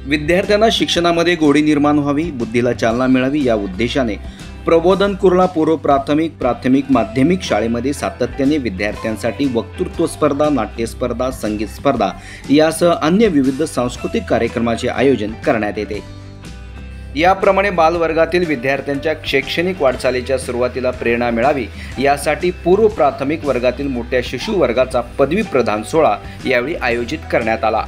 विद्यार्थ्यांना शिक्षणामध्ये गोडी निर्माण व्हावी, बुद्धीला चालना मिळावी या उद्देशाने प्रबोधन कुर्ला पूर्व प्राथमिक माध्यमिक शाळेमध्ये सातत्याने विद्यार्थ्यांसाठी वक्तृत्व स्पर्धा, नाट्य स्पर्धा, संगीत स्पर्धा यासह अन्य विविध सांस्कृतिक कार्यक्रमाचे आयोजन करण्यात येते। याप्रमाणे बालवर्गातील विद्यार्थ्यांच्या शैक्षणिक वाटचालीच्या सुरुवातीला प्रेरणा मिळावी यासाठी पूर्व प्राथमिक वर्गातील मोठ्या शिशु वर्गाचा पदवी प्रदान सोहळा यावेळी आयोजित करण्यात आला।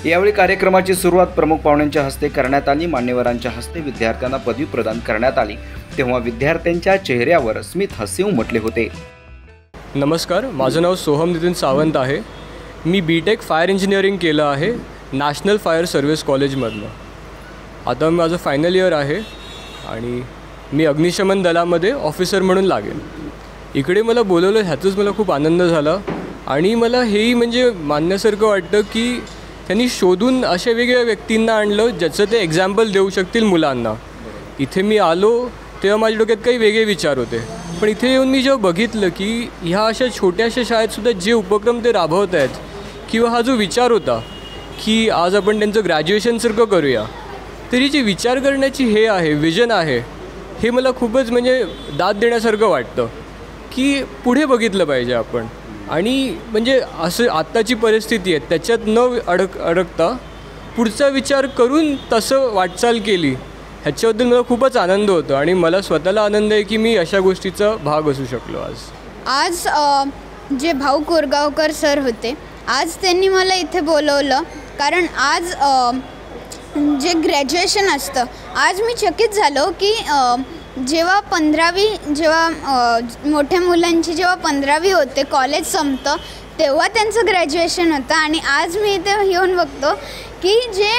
यावेळी कार्यक्रमाची सुरुवात प्रमुख पाहुण्यांच्या हस्ते करण्यात आली। मान्यवरांच्या हस्ते विद्यार्थ्यांना पदवी प्रदान करण्यात आली तेव्हा विद्यार्थ्यांच्या चेहऱ्यावर स्मित हास्य उमटले होते। नमस्कार, माझं नाव सोहम नितीन सावंत आहे। मी बीटेक फायर इंजिनिअरिंग केलं आहे नॅशनल फायर सर्व्हिस कॉलेजमधनं। आता माझं फायनल इयर आहे आणि मी अग्निशमन दलामध्ये ऑफिसर म्हणून लागेल। इकडे मला बोलवलं ह्यातच मला खूप आनंद झाला आणि मला हेही म्हणजे मानण्यासारखं वाटतं की त्यांनी शोधून अशा वेगवेगळ्या व्यक्तींना आणलं ज्याचं ते एक्झाम्पल देऊ शकतील मुलांना। इथे मी आलो तेव्हा माझ्या डोक्यात काही वेगळे विचार होते, पण इथे येऊन मी जेव्हा बघितलं की ह्या अशा छोट्याशा शाळेतसुद्धा जे उपक्रम ते राबवत आहेत किंवा हा जो विचार होता की आज आपण त्यांचं ग्रॅज्युएशनसारखं करूया, तरी जी विचार करण्याची हे आहे, विजन आहे, हे मला खूपच म्हणजे दाद देण्यासारखं वाटतं की पुढे बघितलं पाहिजे आपण आणि म्हणजे असं आत्ताची परिस्थिती आहे त्याच्यात न अडकता पुढचा विचार करून तसं वाटचाल केली ह्याच्याबद्दल मला खूपच आनंद होतो आणि मला स्वतःला आनंद आहे की मी अशा गोष्टीचा भाग असू शकलो। आज जे भाऊ कोरगावकर सर होते, आज त्यांनी मला इथे बोलवलं कारण आज जे ग्रॅज्युएशन असतं, आज मी चकित झालो की जेव्हा मोठ्या मुलांची जेव्हा 15वी होते, कॉलेज संपतं तेव्हा त्यांचं ग्रॅज्युएशन होतं आणि आज मी इथे येऊन बघतो की जे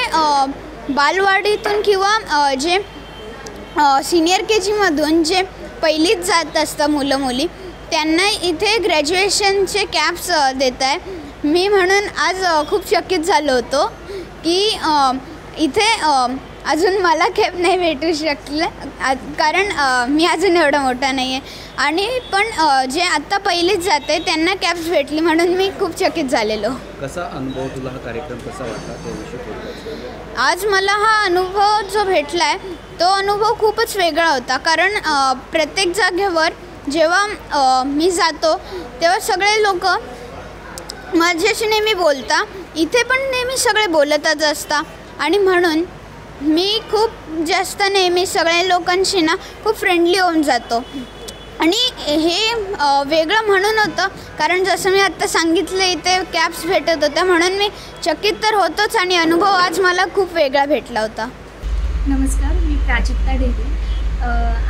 बालवाडीतून किंवा जे सिनियर KGमधून जे पहिलीत जात असतं मुलं मुली, त्यांना इथे ग्रॅज्युएशनचे कॅप्स देत आहे। मी म्हणून आज खूप चकित झालो होतो की इथे अजून कॅप नाही भेटू शकलं कारण मी अजून एवढा मोठा नाही आहे आणि पण जे आत्ता पहिलीच जाते त्यांना कॅप्स भेटली म्हणून मी खूप चकित झालेलो। कसा अनुभव तुला हा कार्यक्रम कसा वाटला त्याविषयी? आज मला हा अनुभव जो भेटला आहे तो अनुभव खूपच वेगळा होता कारण प्रत्येक जागेवर जेव्हा मी जातो तेव्हा सगळे लोक माझ्याशी नेहमी बोलता, इथे पण नेहमी सगळे बोलतच असतात आणि म्हणून मी खूप जास्त नेहमी सगळ्या लोकांशी ना खूप फ्रेंडली होऊन जातो आणि हे वेगळं म्हणून होतं कारण जसं मी आत्ता सांगितलं इथे कॅप्स भेटत होत्या म्हणून मी चकित तर होतोच आणि अनुभव आज मला खूप वेगळा भेटला होता। नमस्कार, मी प्राजक्ता ढेरे।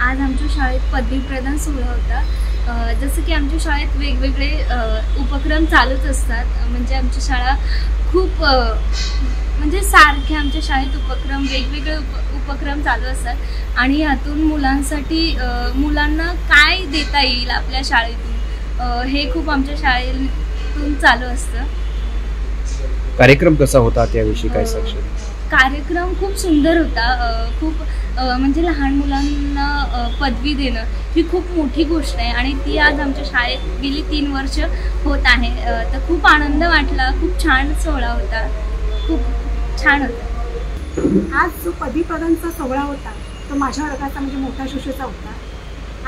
आज आमच्या शाळेत पदवी प्रदान सोहळा होता। जसं की आमच्या शाळेत वेगवेगळे उपक्रम चालूच असतात, म्हणजे आमची शाळा खूप म्हणजे सारखे आमच्या शाळेत वेगवेगळे उपक्रम चालू असतात आणि यातून मुलांना काय देता येईल आपल्या शाळेतून हे खूप आमच्या शाळेतून चालू असतं। कार्यक्रम कसा होता त्याविषयी काय सांगशील? कार्यक्रम खूप सुंदर होता। खूप म्हणजे लहान मुलांना पदवी देणं ही खूप मोठी गोष्ट आहे आणि ती आज आमच्या शाळेत गेली 3 वर्ष होत आहे। तर खूप आनंद वाटला, खूप छान सोहळा होता, खूप छान होता। आज जो पदवी प्रदानचा सोहळा होता तो माझ्या वर्गाचा म्हणजे मोठ्या शिशूचा होता।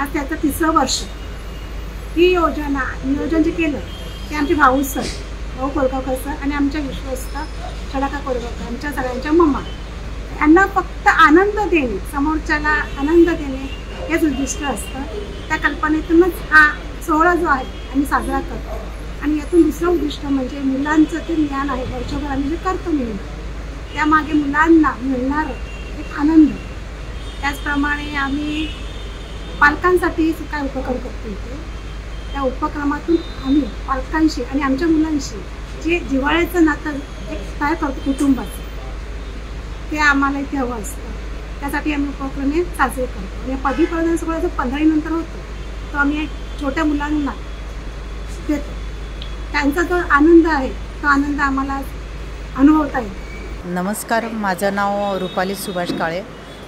आज त्याचं 3रं वर्ष। ही नियोजन जे केलं ते आमचे भाऊ कोरगावकर सर आणि आमच्या विश्वस्त छडाका कोरगावकर आमच्या सगळ्यांच्या मम्मा, यांना फक्त आनंद देणे, समोरच्याला आनंद देणे हेच उद्दिष्ट असतं। त्या कल्पनेतूनच हा सोहळा जो आहे आम्ही साजरा करतो आणि यातून दुसरं उद्दिष्ट म्हणजे मुलांचं ते ज्ञान आहे वर्षभर आम्ही जे करतो मिळणं त्यामागे मुलांना मिळणारं एक आनंद। त्याचप्रमाणे आम्ही पालकांसाठी काय उपक्रम करतो इथे, त्या उपक्रमातून आम्ही पालकांशी आणि आमच्या मुलांशी जे जिव्हाळ्याचं नातं एक तयार करतो कुटुंबाचं, ते आम्हाला इथे हवं असतं। त्यासाठी आम्ही उपक्रम हे साजरे करतो आणि पदवी प्रदान सोहळा जो 15वीनंतर होतो तो आम्ही छोट्या मुलांना देतो। त्यांचा जो आनंद आहे तो आनंद आम्हाला अनुभवता येईल। नमस्कार, माझं नाव रुपाली सुभाष काळे,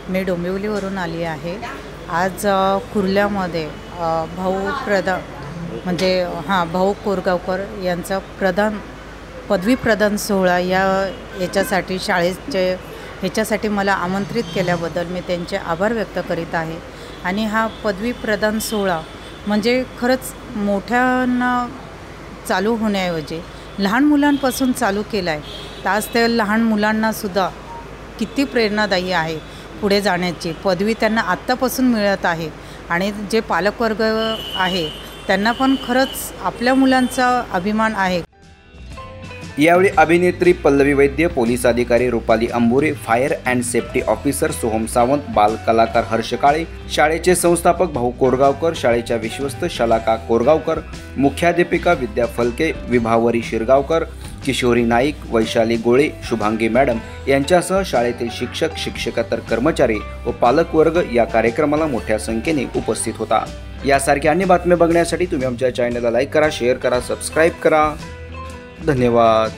मी डोंबिवलीवरून आली आहे। आज कुर्ल्यामध्ये भाऊ कोरगावकर यांचा पदवी प्रदान सोहळा याच्यासाठी शाळेचे ह्याच्यासाठी मला आमंत्रित केल्याबद्दल मी त्यांचे आभार व्यक्त करीत आहे. आणि हा पदवी प्रदान सोहळा म्हणजे खरंच मोठ्यांना चालू होण्याऐवजी लहान मुलांपासून चालू केला आहे. तर आज त्या लहान मुलांनासुद्धा किती प्रेरणादायी आहे पुढे जाण्याची. पदवी त्यांना आत्तापासून मिळत आहे आणि जे पालकवर्ग आहे त्यांना पण खरंच आपल्या मुलांचा अभिमान आहे. यावेळी अभिनेत्री पल्लवी वैद्य, पोलीस अधिकारी Rupali Ambure, fire and safety officer Soham Sawant, बाल कलाकार हर्ष काळे, शाळेचे संस्थापक भाऊ कोरगावकर, शाळेच्या विश्वस्त शलाका कोरगावकर, मुख्याध्यापिका विद्या फलके, विभावरी शिरगावकर, किशोरी नाईक, वैशाली गोळे, शुभांगी मॅडम यांच्यासह शाळेतील शिक्षक, शिक्षकेतर कर्मचारी व पालकवर्ग या कार्यक्रमाला मोठ्या संख्येने उपस्थित होता. यासारख्या अन्य बातम्या बघण्यासाठी तुम्ही आमच्या चॅनलला लाईक करा, शेअर करा, सबस्क्राईब करा. धन्यवाद.